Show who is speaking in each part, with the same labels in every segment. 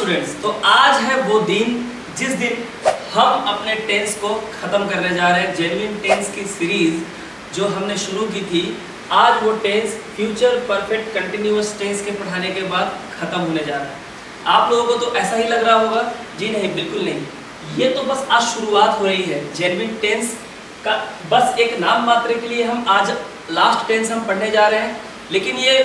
Speaker 1: Students, तो आज है वो दिन जिस दिन हम अपने टेंस को ख़त्म करने जा रहे हैं। जेन्युइन टेंस की सीरीज जो हमने शुरू की थी, आज वो tense future perfect continuous tense के पढ़ाने के बाद ख़त्म होने जा रहा है। आप लोगों को तो ऐसा ही लग रहा होगा, जी नहीं, बिल्कुल नहीं, ये तो बस आज शुरुआत हो रही है। जेन्युइन टेंस का बस एक नाम मात्र के लिए हम आज लास्ट टेंस हम पढ़ने जा रहे हैं, लेकिन ये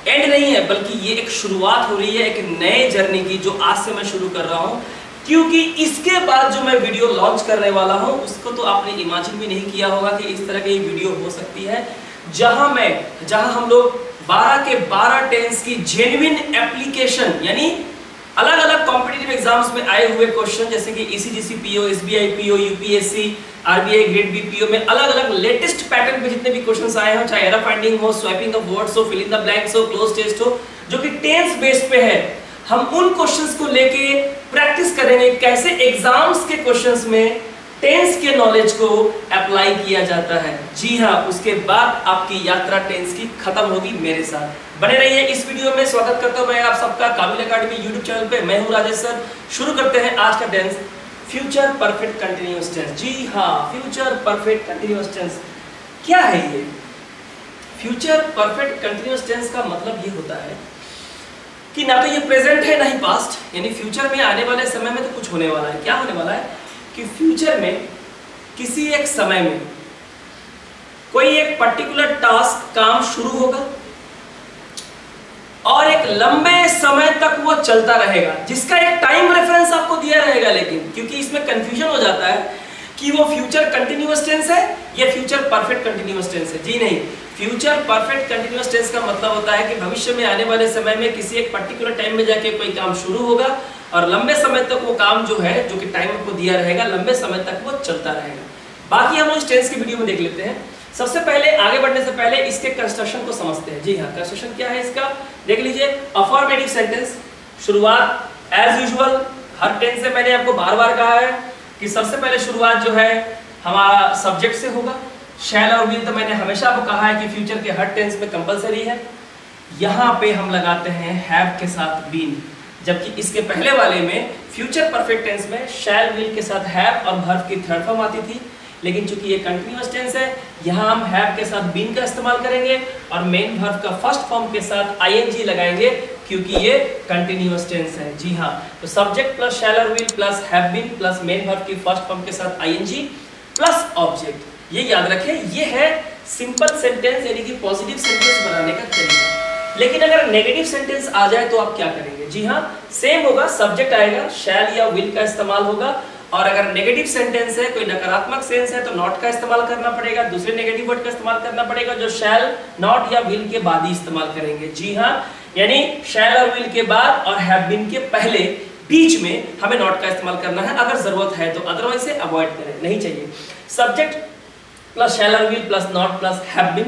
Speaker 1: एंड नहीं है, बल्कि ये एक शुरुआत हो रही है एक नए जर्नी की, जो आज से मैं शुरू कर रहा हूँ। क्योंकि इसके बाद जो मैं वीडियो लॉन्च करने वाला हूँ, उसको तो आपने इमेजिन भी नहीं किया होगा कि इस तरह की वीडियो हो सकती है, जहां हम लोग 12 के 12 टेंस की जेन्युइन एप्लीकेशन, यानी अलग अलग कॉम्पिटिटिव एग्जाम्स में आए हुए क्वेश्चन, जैसे कि ECGC PO, SBI PO, UPSC, RBI grade B PO में अलग अलग लेटेस्ट पैटर्न पे जितने भी क्वेश्चंस आए हो, चाहे एरर फाइंडिंग हो, स्वैपिंग ऑफ वर्ड्स हो, फिल इन द ब्लैंक्स हो, क्लोज टेस्ट हो, जो कि टेंस बेस्ड पे है, हम उन क्वेश्चंस को लेके प्रैक्टिस करेंगे कैसे एग्जाम्स के क्वेश्चंस में टेंस के नॉलेज को अप्लाई किया जाता है। जी हाँ, उसके बाद आपकी यात्रा टेंस की खत्म होगी। मेरे साथ बने रहिए इस वीडियो में। स्वागत करता हूं मैं आप सबका काबिल अकेडमी यूट्यूब चैनल पे। मैं हूं राजेश सर। शुरू करते हैं आज का tense, future perfect continuous tense. जी हाँ, फ्यूचर परफेक्ट कंटिन्यूअस टेंस क्या है ये? फ्यूचर परफेक्ट कंटिन्यूअस टेंस का मतलब ये होता है कि ना तो ये प्रेजेंट है ना ही पास्ट, यानी फ्यूचर में आने वाले समय में तो कुछ होने वाला है। क्या होने वाला है कि फ्यूचर में किसी एक समय में कोई एक पर्टिकुलर टास्क काम शुरू होगा और एक लंबे समय तक वो चलता रहेगा, जिसका एक टाइम रेफरेंस आपको दिया रहेगा। लेकिन क्योंकि इसमें कंफ्यूजन हो जाता है कि वो फ्यूचर कंटिन्यूअस टेंस है या फ्यूचर परफेक्ट कंटिन्यूअस टेंस है। जी नहीं, फ्यूचर परफेक्ट कंटिन्यूअस टेंस का मतलब होता है कि भविष्य में आने वाले समय में किसी एक पर्टिकुलर टाइम में जाके कोई काम शुरू होगा और लंबे समय तक वो काम जो है, जो कि टाइम आपको दिया रहेगा, लंबे समय तक वो चलता रहेगा। बाकी हम उस टेंस की वीडियो में देख लेते हैं। सबसे पहले आगे बढ़ने से पहले इसके कंस्ट्रक्शन को समझते हैं। जी हाँ, कंस्ट्रक्शन क्या है इसका, देख लीजिए। अफर्मेटिव सेंटेंस, शुरुआत एज यूजुअल हर टेंस से मैंने आपको बार बार कहा है कि सबसे पहले शुरुआत जो है हमारा सब्जेक्ट से होगा। शैल और विल तो मैंने हमेशा आपको कहा है कि फ्यूचर के हर टेंस में कंपलसरी है। यहाँ पे हम लगाते हैं हैव के साथ बीन, जबकि इसके पहले वाले में फ्यूचर परफेक्ट टेंस में शैल विल के साथ हैव और वर्ब की थर्ड फॉर्म आती थी। लेकिन चूंकि ये कंटिन्यूअस टेंस है, यहाँ हम हैव के साथ बीन का इस्तेमाल करेंगे और मेन वर्ब का फर्स्ट फॉर्म के साथ आईएनजी लगाएंगे, क्योंकि ये कंटिन्यूअस टेंस है। जी हाँ, तो सब्जेक्ट प्लस शैल और will plus have been plus main verb की फर्स्ट फॉर्म के साथ आईएनजी प्लस ऑब्जेक्ट, ये याद रखें। ये है सिंपल सेंटेंस, यानी कि पॉजिटिव सेंटेंस बनाने का तरीका। लेकिन अगर नेगेटिव सेंटेंस आ जाए तो आप क्या करेंगे? जी हाँ, सेम होगा, सब्जेक्ट आएगा, शैल या विल का इस्तेमाल होगा, और अगर नेगेटिव सेंटेंस है, कोई नकारात्मक सेंस है, तो नॉट का इस्तेमाल करना पड़ेगा, दूसरे नेगेटिव वर्ड का इस्तेमाल करना पड़ेगा, जो शैल, नॉट या विल के बाद ही इस्तेमाल करेंगे। जी हाँ, यानी शैल और विल के बाद और हैव बीन के पहले बीच में हमें नॉट का इस्तेमाल करना है अगर जरूरत है तो, अदरवाइज से अवॉइड करें, नहीं चाहिए। सब्जेक्ट प्लस शैल और will plus not plus have been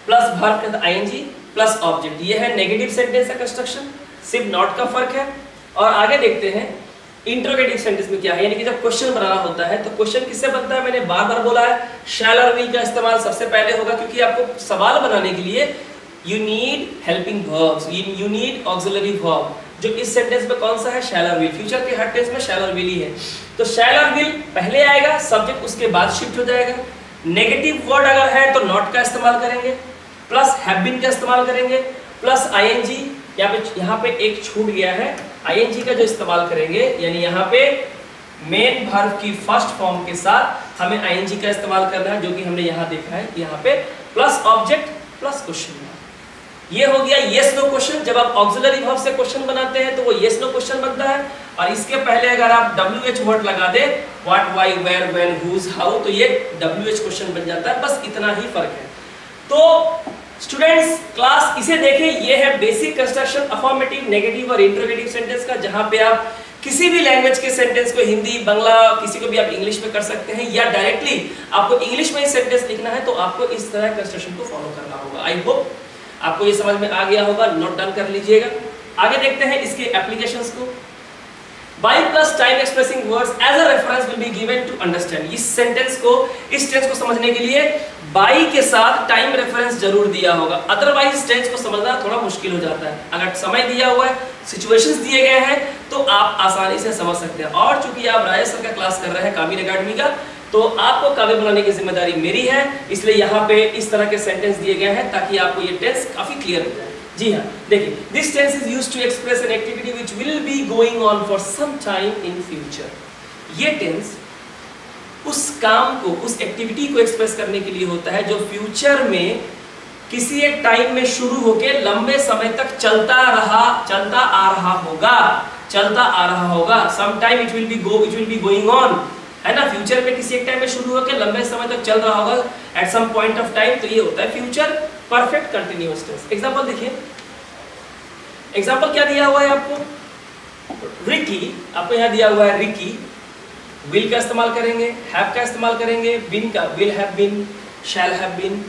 Speaker 1: plus verb के साथ आईएनजी प्लस ऑब्जेक्ट, ये है नेगेटिव सेंटेंस का कंस्ट्रक्शन, सिर्फ नॉट का फर्क है। और आगे देखते हैं इंट्रोगेटिव सेंटेंस में क्या है, यानी कि जब क्वेश्चन बनाना होता है तो क्वेश्चन किससे बनता है? मैंने बार बार बोला है, शैल और विल का इस्तेमाल सबसे पहले होगा, क्योंकि आपको सवाल बनाने के लिए you need helping verbs, you need auxiliary verb, जो इस सेंटेंस में कौन सा है? शैल और विल। फ्यूचर के हर टेंस में शैल और विल ही है, तो शैल और विल पहले आएगा, सब्जेक्ट उसके बाद शिफ्ट हो जाएगा। नेगेटिव वर्ड अगर है तो नॉट का इस्तेमाल करेंगे, प्लस हैव बीन का इस्तेमाल करेंगे, प्लस आईएनजी, यहाँ पे एक छूट गया है, आईएनजी का जो इस्तेमाल करेंगे, यानी यहाँ पे मेन वर्ब की फर्स्ट फॉर्म के साथ हमें आईएनजी का इस्तेमाल करना है, जो कि हमने यहाँ देखा है, यहाँ पे प्लस ऑब्जेक्ट प्लस क्वेश्चन। ये हो गया येस नो क्वेश्चन। जब आप ऑक्सिलरी वर्ब से क्वेश्चन बनाते हैं तो वो येस नो क्वेश्चन बनता है, और इसके पहले अगर आप WH वर्ड लगा दे, what, why, where, when, whose, how, तो ये WH क्वेश्चन बन जाता है। बस इतना ही फर्क है। तो स्टूडेंट्स, क्लास इसे देखें, ये है बेसिक कंस्ट्रक्शन अफर्मेटिव, नेगेटिव और इंट्रोगेटिव सेंटेंस का, जहां पे आप किसी भी लैंग्वेज के सेंटेंस को, हिंदी, बांग्ला, किसी को भी आप इंग्लिश में कर सकते हैं, या डायरेक्टली आपको इंग्लिश में ही सेंटेंस लिखना है तो आपको इस तरह कंस्ट्रक्शन को फॉलो करना होगा। आई होप आपको ये समझ में आ गया होगा, नोट डाउन कर लीजिएगा। आगे देखते हैं इसके एप्लीकेशंस को। By plus time expressing words as a reference will be given to understand। इस सेंटेंस को, इस टेंस को समझने के लिए बाई के साथ टाइम रेफरेंस जरूर दिया होगा, अदरवाइज टेंस को समझना थोड़ा मुश्किल हो जाता है। अगर समय दिया हुआ है, सिचुएशंस दिए गए हैं, तो आप आसानी से समझ सकते हैं। और चूंकि आप राजेश सर का क्लास कर रहे हैं काबिल एकेडमी का, तो आपको काबिल बनाने की जिम्मेदारी मेरी है, इसलिए यहाँ पे इस तरह के सेंटेंस दिए गए हैं ताकि आपको ये टेंस काफी क्लियर हो जाए। जी हाँ, देखिए, this tense is used to express an activity which will be going on for some time in future. ये टेंस उस काम को, उस एक्टिविटी को एक्सप्रेस करने के लिए होता है जो फ्यूचर में किसी एक टाइम में शुरू होके लंबे समय तक चलता आ रहा होगा। Some time it will be going on, है ना, फ्यूचर में किसी एक टाइम में शुरू होके लंबे समय तक चल रहा होगा at some point of time, तो ये होता है future perfect continuous tense. Example देखिए, एग्जांपल क्या दिया हुआ है आपको, रिकी, आपको यहाँ दिया हुआ है रिकी, विल का इस्तेमाल करेंगे, हैव का इस्तेमाल करेंगे, बिन का, will have been, shall have been,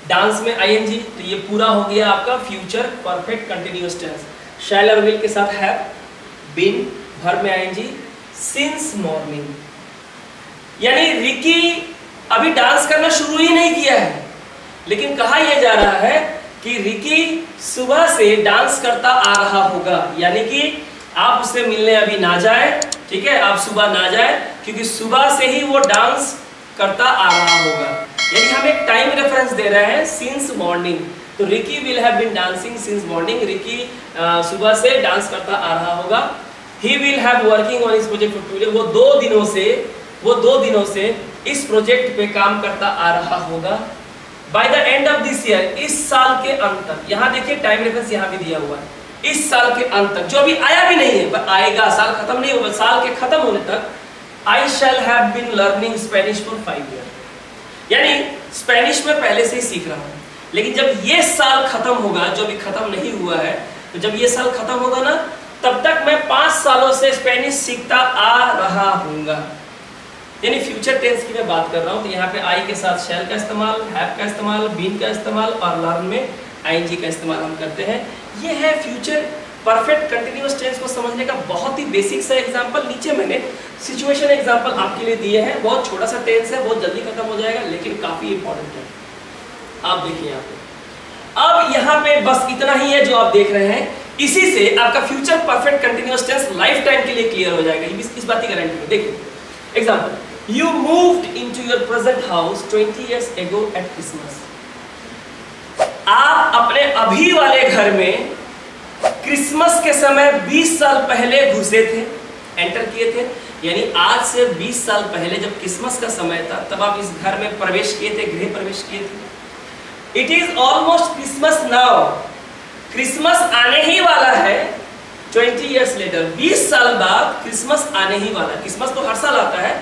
Speaker 1: dance में आईएनजी, तो ये पूरा हो गया आपका फ्यूचर परफेक्ट कंटिन्यूअस टेंस। शैल और विल के साथ हैव, बिन, वर्ब में आईएनजी, सिंस मॉर्निंग, यानी रिकी अभी डांस करना शुरू ही नहीं किया है, लेकिन कहा यह जा रहा है कि रिकी सुबह से डांस करता आ रहा होगा, यानी कि आप उससे मिलने अभी ना जाए, ठीक है, आप सुबह ना जाए, क्योंकि सुबह से ही वो डांस करता आ रहा होगा। यानी हम एक टाइम रेफरेंस दे रहे हैं, सिंस मॉर्निंग, तो Ricky will have been dancing since morning, Ricky सुबह से डांस करता आ रहा होगा। He will have working on his project for 2 days, वो दो दिनों से इस प्रोजेक्ट पे काम करता आ रहा होगा। By the end of this year, इस साल के अंत तक, यहाँ देखिए टाइम रेफरेंस यहाँ भी दिया हुआ है, इस साल के अंत तक, जो अभी आया भी नहीं है पर आएगा, साल खत्म नहीं होगा, साल के खत्म होने तक, I shall have been learning Spanish for 5 year, यानी स्पेनिश में पहले से ही सीख रहा हूँ, लेकिन जब ये साल खत्म होगा, जो अभी खत्म नहीं हुआ है, तो जब ये साल खत्म होगा ना, तब तक मैं 5 सालों से स्पेनिश सीखता आ रहा हूँगा। यानी फ्यूचर टेंस की मैं बात कर रहा हूँ, तो यहाँ पे आई के साथ शैल का इस्तेमाल, हैव का इस्तेमाल, बीन का इस्तेमाल और लर्न में आईएनजी का इस्तेमाल हम करते हैं। ये है फ्यूचर परफेक्ट कंटिन्यूअस टेंस को समझने का बहुत ही बेसिक सा एग्जांपल। नीचे मैंने सिचुएशन एग्जांपल आपके लिए दिए हैं, बहुत छोटा सा टेंस है, बहुत जल्दी खत्म हो जाएगा, लेकिन काफी इंपॉर्टेंट है। आप देखिए यहाँ पे, अब यहाँ पे बस इतना ही है जो आप देख रहे हैं, इसी से आपका future perfect continuous tense life time के लिए क्लियर हो जाएगा, इस बात की गारंटी है। देखिए example, you moved into your present house 20 years ago at Christmas. आप अपने अभी वाले घर में क्रिसमस के समय 20 साल पहले घुसे थे, एंटर किए थे, यानी आज से 20 साल पहले जब क्रिसमस का समय था, तब आप इस घर में प्रवेश किए थे, गृह प्रवेश किए थे। It is almost Christmas now, Christmas आने ही वाला है 20 years later, 20 साल बाद क्रिसमस आने ही वाला है। क्रिसमस तो हर साल आता है,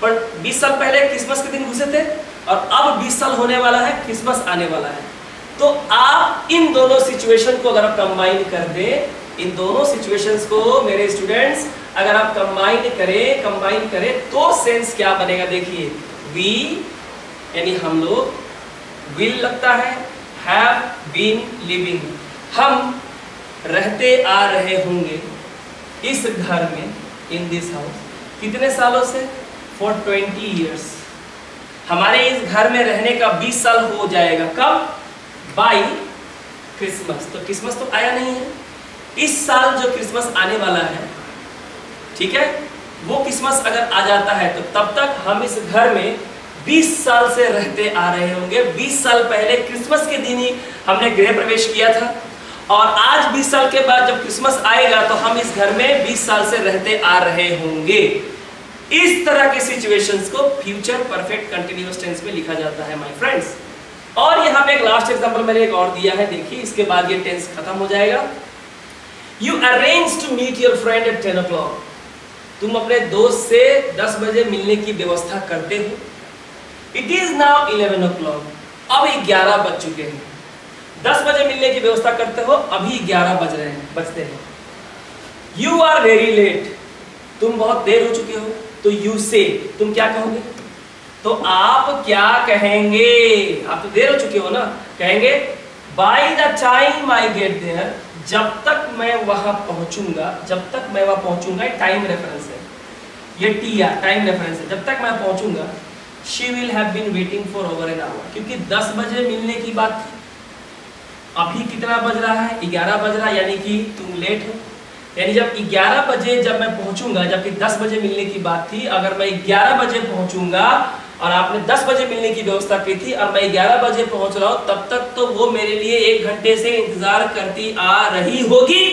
Speaker 1: पर 20 साल पहले क्रिसमस के दिन घुसे थे और अब 20 साल होने वाला है, क्रिसमस आने वाला है। तो आप इन दोनों सिचुएशन को अगर आप कंबाइन कर दें, इन दोनों सिचुएशंस को मेरे स्टूडेंट्स अगर आप कंबाइन करें तो सेंस क्या बनेगा, देखिए, वी यानी हम लोग, विल लगता है, हैव बीन लिविंग, हम रहते आ रहे होंगे इस घर में, इन दिस हाउस, कितने सालों से, फॉर 20 years, हमारे इस घर में रहने का 20 साल हो जाएगा, कब, बाई क्रिसमस। तो क्रिसमस तो आया नहीं है, इस साल जो क्रिसमस आने वाला है, ठीक है, वो क्रिसमस अगर आ जाता है तो तब तक हम इस घर में 20 साल से रहते आ रहे होंगे। 20 साल पहले क्रिसमस के दिन ही हमने गृह प्रवेश किया था, और आज 20 साल के बाद जब क्रिसमस आएगा तो हम इस घर में 20 साल से रहते आ रहे होंगे। इस तरह के सिचुएशंस को फ्यूचर परफेक्ट कंटिन्यूअस टेंस में लिखा जाता है माय फ्रेंड्स। और यहाँ पे एक लास्ट एग्जांपल मैंने एक और दिया है, देखिए, इसके बाद ये टेंस खत्म हो जाएगा। You arrange to meet your friend at 10 o'clock, तुम अपने दोस्त से 10 बजे मिलने की व्यवस्था करते हो। इट इज नाउ 11 o'clock, अब 11 बज चुके हैं। 10 बजे मिलने की व्यवस्था करते हो, अभी 11 बजते हैं। यू आर वेरी लेट, तुम बहुत देर हो चुके हो, तो यू से, तुम क्या कहोगे, तो आप क्या कहेंगे, आप तो देर हो चुके हो ना, कहेंगे by the time I get there, जब तक मैं वहां पहुंचूंगा, जब तक मैं वहां पहुंचूंगा, टाइम रेफरेंस है, ये टी टाइम रेफरेंस है, जब तक मैं पहुंचूंगा she will have been waiting for over an hour, क्योंकि 10 बजे मिलने की बात थी। अभी कितना बज रहा है? 11 बज रहा है, यानी कि तुम लेट हो। यानी जब 11 बजे जब मैं पहुंचूंगा, जबकि 10 बजे मिलने की बात थी, अगर मैं 11 बजे पहुंचूंगा और आपने 10 बजे मिलने की व्यवस्था की थी और मैं 11 बजे पहुंच रहा हूं, तब तक तो वो मेरे लिए 1 घंटे से इंतजार करती आ रही होगी।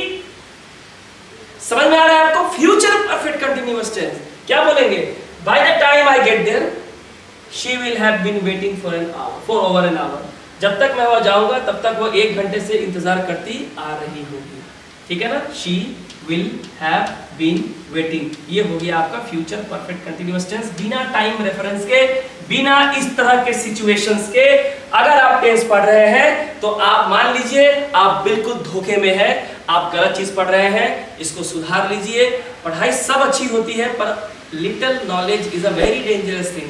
Speaker 1: समझ में आ रहा है आपको? फ्यूचर परफेक्ट कंटिन्यूअस टेंस क्या बोलेंगे? By the time I get there she will have been waiting for an hour, for over an hour. जब तक मैं वहां जाऊंगा तब तक वो 1 घंटे से इंतजार करती आ रही होगी। ठीक है ना? She will have been waiting, ये हो गया आपका फ्यूचर परफेक्ट कंटिन्यूअस टेंस, बिना टाइम रेफरेंस के, बिना इस तरह के सिचुएशंस के। अगर आप टेंस पढ़ रहे हैं तो आप मान लीजिए आप बिल्कुल धोखे में हैं, आप गलत चीज पढ़ रहे हैं, इसको सुधार लीजिए। पढ़ाई सब अच्छी होती है, पर little knowledge is a very dangerous thing.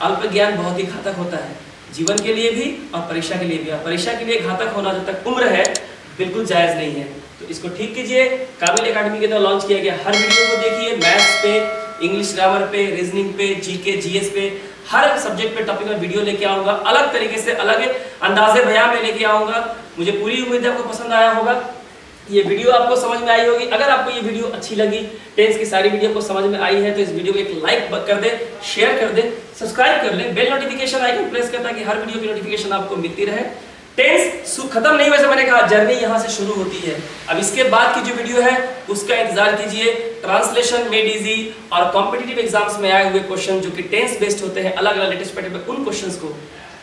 Speaker 1: अल्प ज्ञान बहुत ही घातक होता है, जीवन के लिए भी और परीक्षा के लिए भी। परीक्षा के लिए घातक होना जब तक उम्र है बिल्कुल जायज नहीं है, तो इसको ठीक कीजिए। काबिल एकेडमी के द्वारा लॉन्च किया गया हर वीडियो को देखिए, मैथ्स पे, इंग्लिश ग्रामर पे, रीजनिंग पे, जीके जीएस पे, हर सब्जेक्ट पे टॉपिक में वीडियो लेके आऊंगा, अलग तरीके से, अलग अंदाजे बयां में लेके आऊंगा। मुझे पूरी उम्मीद है आपको पसंद आया होगा, ये वीडियो आपको समझ में आई होगी। अगर आपको ये वीडियो अच्छी लगी, टेंस की सारी वीडियो को समझ में आई है, तो इस वीडियो को एक लाइक कर दे, शेयर कर दे, सब्सक्राइब कर ले, बेल नोटिफिकेशन आइकन प्रेस कर, ताकि हर वीडियो की नोटिफिकेशन आपको मिलती रहे। टेंस खत्म नहीं, वैसे मैंने कहा जर्नी यहाँ से शुरू होती है। अब इसके बाद की जो वीडियो है उसका इंतजार कीजिए। ट्रांसलेशन, मेड इजी और कॉम्पिटिटिव एग्जाम्स में आए हुए क्वेश्चन जो कि टेंस बेस्ड होते हैं, अलग अलग लेटेस्ट पैटर्न पे, उन क्वेश्चंस को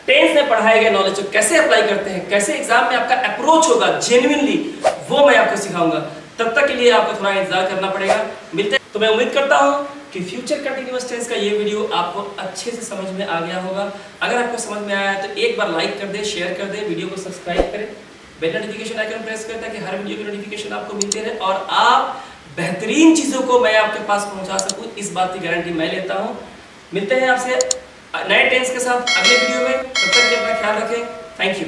Speaker 1: टेंस में पढ़ाए गए नॉलेज को कैसे अप्लाई करते हैं, कैसे एग्जाम में आपका अप्रोच होगा जेन्युइनली, वो मैं आपको सिखाऊंगा। तब तक के लिए आपको थोड़ा इंतजार करना पड़ेगा। मिलते हैं। तो मैं उम्मीद करता हूँ कि फ्यूचर कंटिन्यूअस टेंस का ये वीडियो आपको अच्छे से समझ में आ गया होगा। अगर आपको समझ में आया तो एक बार लाइक कर दे, शेयर कर दे, वीडियो को सब्सक्राइब करें, बेल नोटिफिकेशन आइकन प्रेस करें, ताकि हर वीडियो की नोटिफिकेशन आपको मिलते रहे और आप बेहतरीन चीजों को मैं आपके पास पहुंचा सकूं, इस बात की गारंटी मैं लेता हूं। मिलते हैं आपसे नए टेंस के साथ अगले वीडियो में। तब तक अपना ख्याल रखें। Thank you.